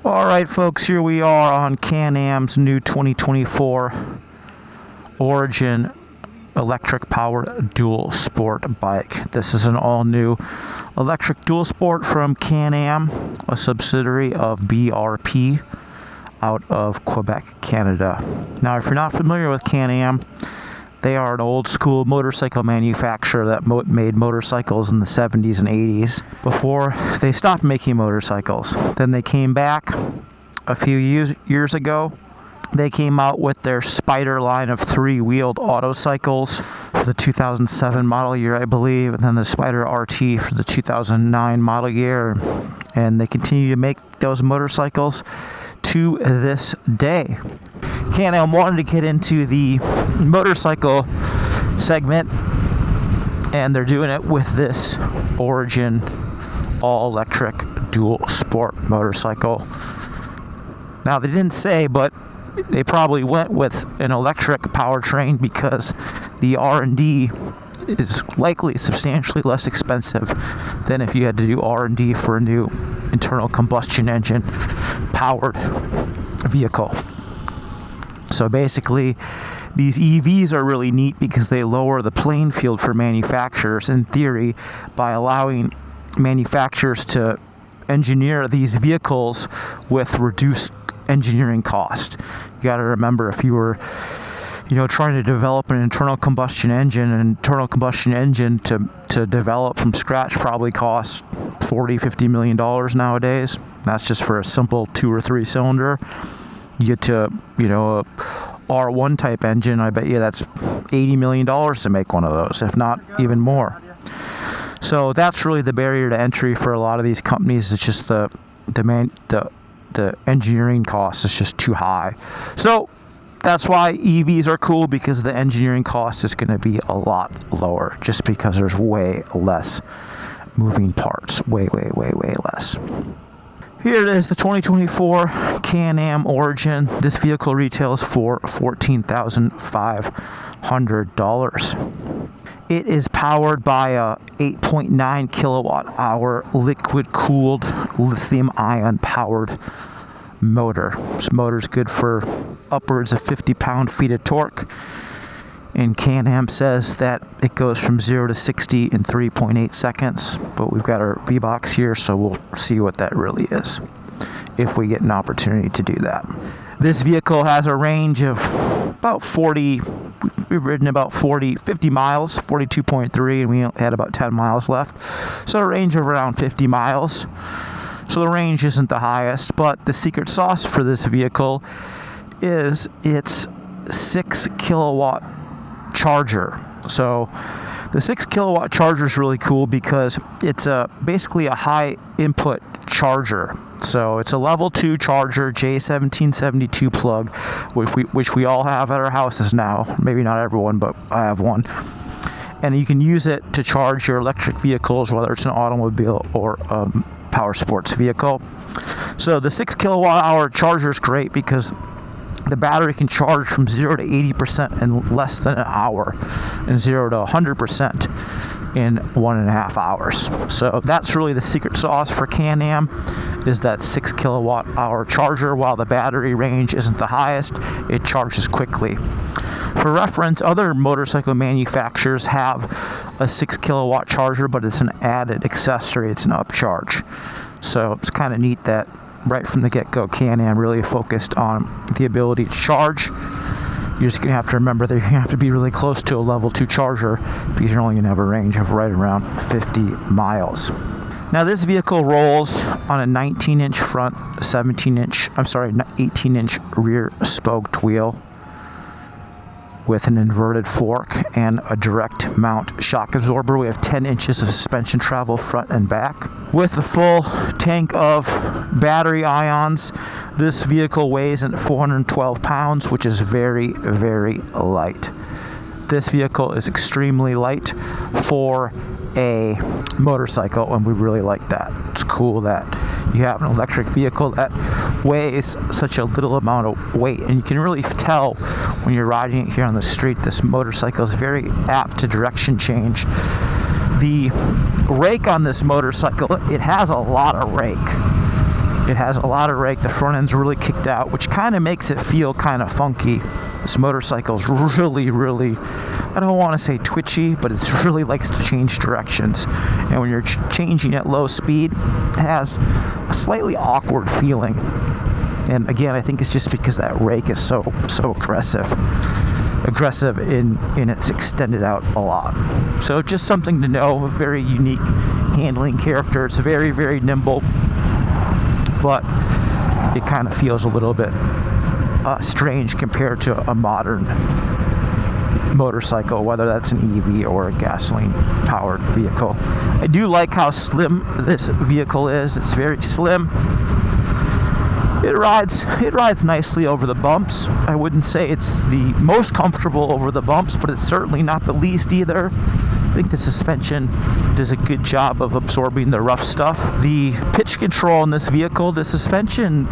All right, folks, here we are on Can-Am's new 2024 Origin electric powered dual sport bike. This is an all-new electric dual sport from Can-Am, a subsidiary of BRP out of Quebec, Canada. Now, if you're not familiar with Can-Am, they are an old school motorcycle manufacturer that made motorcycles in the 70s and 80s before they stopped making motorcycles. Then they came back a few years ago. They came out with their Spider line of three-wheeled autocycles for the 2007 model year, I believe, and then the Spider RT for the 2009 model year. And they continue to make those motorcycles to this day. Can-Am wanted to get into the motorcycle segment, and they're doing it with this Origin all-electric dual sport motorcycle. Now, they didn't say, but they probably went with an electric powertrain because the R&D is likely substantially less expensive than if you had to do R&D for a new internal combustion engine powered vehicle. So basically, these EVs are really neat because they lower the playing field for manufacturers, in theory, by allowing manufacturers to engineer these vehicles with reduced engineering cost. You got to remember, if you were trying to develop an internal combustion engine, to develop from scratch probably costs $40-50 million nowadays. That's just for a simple 2 or 3 cylinder. You get to, a R1 type engine, I bet you that's $80 million to make one of those, if not even more. So that's really the barrier to entry for a lot of these companies. It's just the engineering cost is just too high. So that's why EVs are cool, because the engineering cost is going to be a lot lower, just because there's way less moving parts, way less. Here it is, the 2024 Can-Am Origin. This vehicle retails for $14,500. It is powered by a 8.9 kilowatt hour liquid-cooled lithium-ion powered motor. This motor is good for upwards of 50 pound-feet of torque. And Can-Am says that it goes from 0 to 60 in 3.8 seconds. But we've got our V-Box here, so we'll see what that really is if we get an opportunity to do that. This vehicle has a range of about 40, we've ridden about 50 miles, 42.3, and we had about 10 miles left. So a range of around 50 miles. So the range isn't the highest, but the secret sauce for this vehicle is its 6 kilowatt charger. So the 6 kilowatt charger is really cool because it's basically a high input charger. So it's a level 2 charger, J1772 plug, which we all have at our houses now. Maybe not everyone, but I have one. And you can use it to charge your electric vehicles, whether it's an automobile or power sports vehicle. So the 6 kilowatt hour charger is great because the battery can charge from 0 to 80% in less than an hour, and 0 to 100% in 1.5 hours. So that's really the secret sauce for Can-Am, is that 6 kilowatt hour charger. While the battery range isn't the highest, it charges quickly. For reference, other motorcycle manufacturers have a 6 kilowatt charger, but it's an added accessory. It's an upcharge. So it's kind of neat that right from the get-go, Can-Am really focused on the ability to charge. You're just going to have to remember that you have to be really close to a level 2 charger, because you're only going to have a range of right around 50 miles. Now, this vehicle rolls on a 19-inch front, 18-inch rear spoked wheel with an inverted fork and a direct mount shock absorber. We have 10 inches of suspension travel front and back. With a full tank of battery ions, this vehicle weighs in at 412 pounds, which is very light. This vehicle is extremely light for a motorcycle, and we really like that. It's cool that you have an electric vehicle that weighs such a little amount of weight, and you can really tell when you're riding it here on the street. This motorcycle is very apt to direction change. The rake on this motorcycle, it has a lot of rake. It has a lot of rake. The front end's really kicked out, which kind of makes it feel kind of funky. This motorcycle's really, really, I don't want to say twitchy, but it really likes to change directions. And when you're changing at low speed, it has a slightly awkward feeling. And again, I think it's just because that rake is so aggressive in it's extended out a lot. So just something to know. A very unique handling character. It's very, very nimble, but it kind of feels a little bit strange compared to a modern motorcycle, whether that's an EV or a gasoline powered vehicle. I do like how slim this vehicle is. It's very slim. It rides nicely over the bumps. I wouldn't say it's the most comfortable over the bumps, but it's certainly not the least either. I think the suspension does a good job of absorbing the rough stuff. The pitch control in this vehicle, the suspension,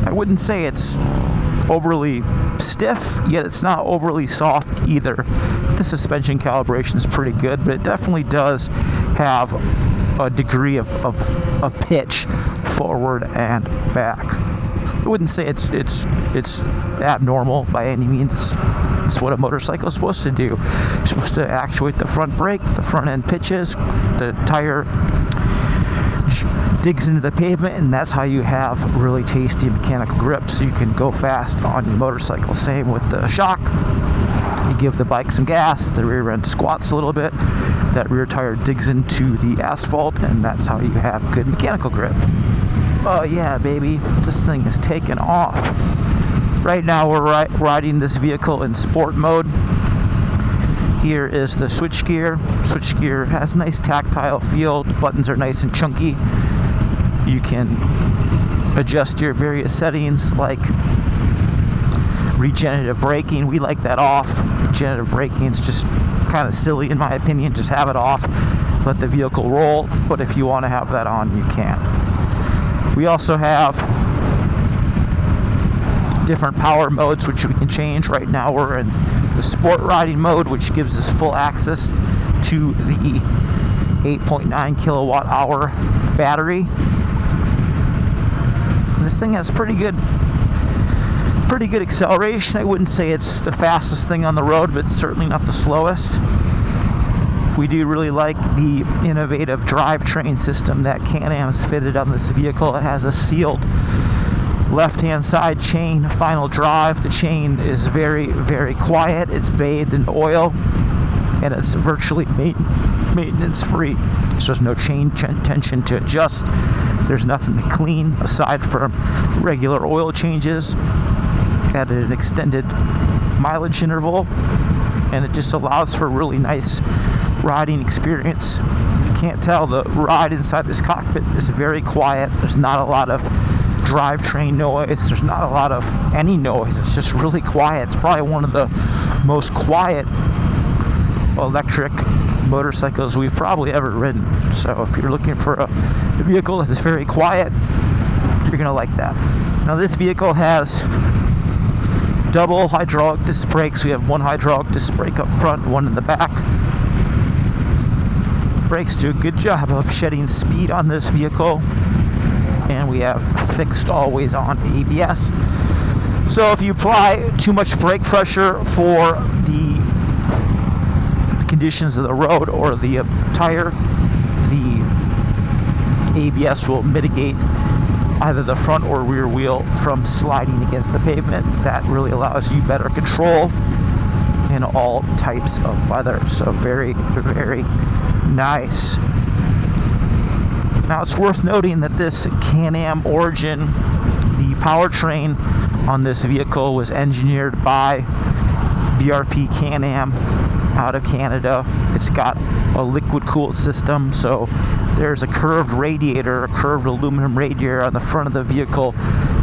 I wouldn't say it's overly stiff, yet it's not overly soft either. The suspension calibration is pretty good, but it definitely does have a degree of pitch forward and back. I wouldn't say it's abnormal by any means. It's what a motorcycle is supposed to do. You're supposed to actuate the front brake, the front end pitches, the tire digs into the pavement, and that's how you have really tasty mechanical grip, so you can go fast on your motorcycle. Same with the shock. You give the bike some gas, the rear end squats a little bit, that rear tire digs into the asphalt, and that's how you have good mechanical grip. Oh yeah, baby, this thing is taking off. Right now we're riding this vehicle in sport mode. Here is the switchgear. Switchgear has a nice tactile feel. The buttons are nice and chunky. You can adjust your various settings like regenerative braking. We like that off. Regenerative braking is just kind of silly in my opinion. Just have it off. Let the vehicle roll. But if you want to have that on, you can. We also have different power modes which we can change. Right now we're in the sport riding mode, which gives us full access to the 8.9 kilowatt hour battery. This thing has pretty good acceleration. I wouldn't say it's the fastest thing on the road, but it's certainly not the slowest. We do really like the innovative drivetrain system that Can-Am's fitted on this vehicle. It has a sealed left-hand side chain final drive. The chain is very, very quiet. It's bathed in oil, and it's virtually maintenance-free. So there's no chain tension to adjust. There's nothing to clean aside from regular oil changes at an extended mileage interval, and it just allows for a really nice riding experience. If you can't tell, the ride inside this cockpit is very quiet. There's not a lot of drivetrain noise. There's not a lot of any noise. It's just really quiet. It's probably one of the most quiet electric motorcycles we've probably ever ridden. So if you're looking for a vehicle that is very quiet, you're gonna like that. Now this vehicle has double hydraulic disc brakes. We have one hydraulic disc brake up front, one in the back. Brakes do a good job of shedding speed on this vehicle, and we have fixed always on ABS. So if you apply too much brake pressure for the conditions of the road or the tire, the ABS will mitigate either the front or rear wheel from sliding against the pavement. That really allows you better control in all types of weather. So very, very nice. Now it's worth noting that this Can-Am Origin, the powertrain on this vehicle was engineered by BRP Can-Am out of Canada. It's got a liquid cooled system, so there's a curved radiator, a curved aluminum radiator on the front of the vehicle,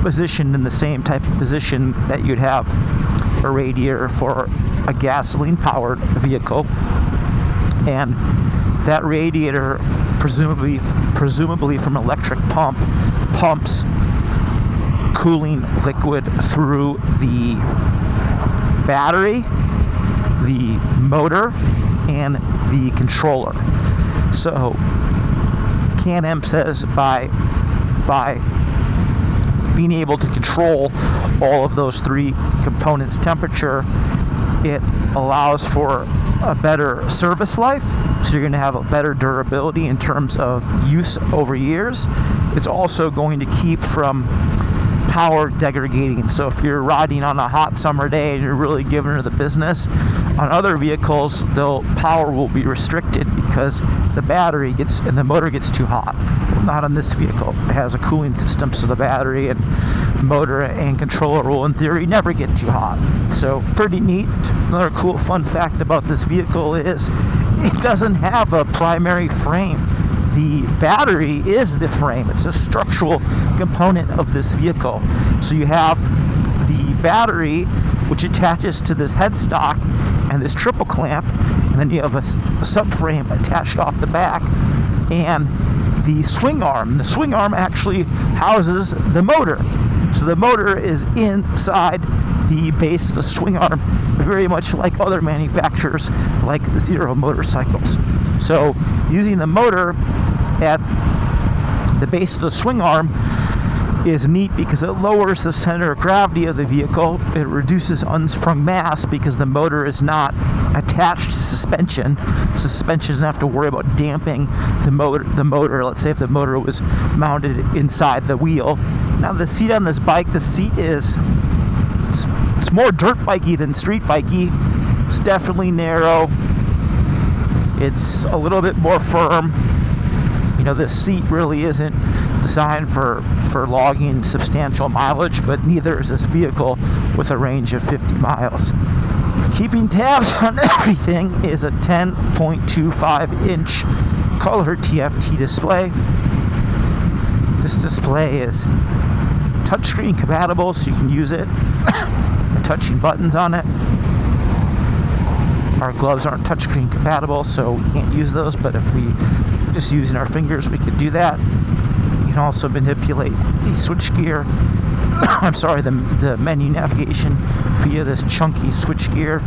positioned in the same type of position that you'd have a radiator for a gasoline powered vehicle. And that radiator, presumably from an electric pump, pumps cooling liquid through the battery, the motor, and the controller. So Can-Am says by being able to control all of those three components, temperature, it allows for a better service life, so you're going to have a better durability in terms of use over years. It's also going to keep from power degrading. So if you're riding on a hot summer day and you're really giving her the business, on other vehicles, power will be restricted because the battery gets and the motor gets too hot. Not on this vehicle. It has a cooling system, so the battery and motor and controller will, in theory, never get too hot. So pretty neat. Another cool fun fact about this vehicle is it doesn't have a primary frame. The battery is the frame. It's a structural component of this vehicle. So you have the battery, which attaches to this headstock and this triple clamp, and then you have a subframe attached off the back, and the swing arm. The swing arm actually houses the motor. So the motor is inside the base of the swing arm, very much like other manufacturers, like the Zero motorcycles. So using the motor at the base of the swing arm is neat because it lowers the center of gravity of the vehicle. It reduces unsprung mass because the motor is not attached to suspension. Suspension doesn't have to worry about damping the motor. Let's say if the motor was mounted inside the wheel. Now the seat on this bike, the seat is it's more dirt bikey than street bikey. It's definitely narrow. It's a little bit more firm. You know, this seat really isn't designed for logging substantial mileage, but neither is this vehicle with a range of 50 miles. Keeping tabs on everything is a 10.25 inch color TFT display. This display is touchscreen compatible, so you can use it touching buttons on it. Our gloves aren't touchscreen compatible, so we can't use those, but if we just using our fingers, we could do that. You can also manipulate the switch gear, the menu navigation via this chunky switch gear.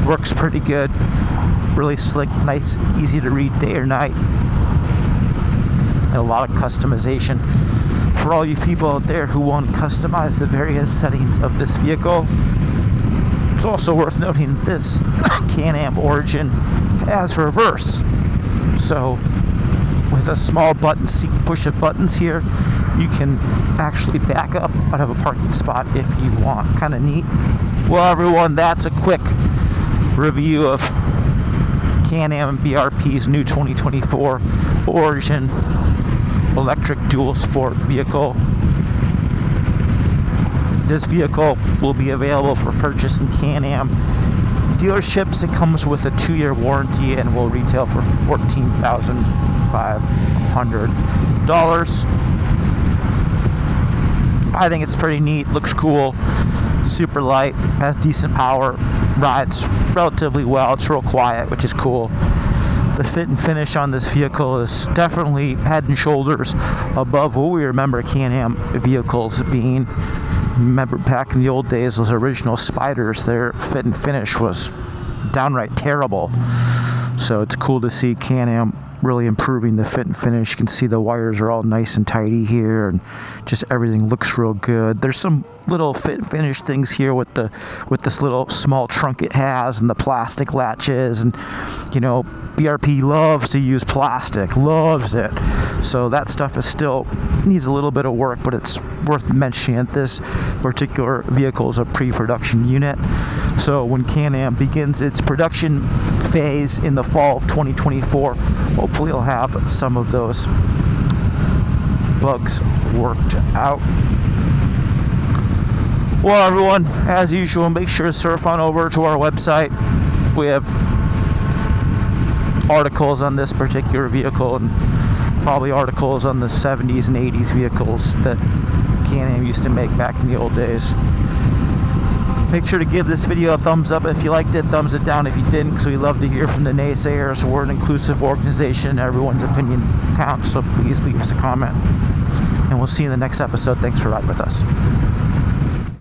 Works pretty good. Really slick, nice, easy to read day or night. And a lot of customization for all you people out there who want to customize the various settings of this vehicle. It's also worth noting that this Can-Am Origin has reverse. So with a small button seat push of buttons here, you can actually back up out of a parking spot if you want. Kind of neat. Well, everyone, that's a quick review of Can-Am BRP's new 2024 Origin electric dual sport vehicle. This vehicle will be available for purchase in Can-Am dealerships. It comes with a 2-year warranty and will retail for $14,500. I think it's pretty neat, looks cool, super light, has decent power, rides relatively well, it's real quiet, which is cool. The fit and finish on this vehicle is definitely head and shoulders above what we remember Can-Am vehicles being. Remember back in the old days, those original Spyders, their fit and finish was downright terrible. So it's cool to see Can-Am really improving the fit and finish. You can see the wires are all nice and tidy here, and just everything looks real good. There's some little fit and finish things here with this little small trunk it has and the plastic latches, and you know, BRP loves to use plastic, loves it. So that stuff is still needs a little bit of work, but it's worth mentioning that this particular vehicle is a pre-production unit. So when Can-Am begins its production phase in the fall of 2024, hopefully it'll have some of those bugs worked out. Well, everyone, as usual, make sure to surf on over to our website. We have articles on this particular vehicle and probably articles on the 70s and 80s vehicles that Can-Am used to make back in the old days. Make sure to give this video a thumbs up if you liked it, thumbs it down if you didn't, because we love to hear from the naysayers. We're an inclusive organization. Everyone's opinion counts, so please leave us a comment. And we'll see you in the next episode. Thanks for riding with us.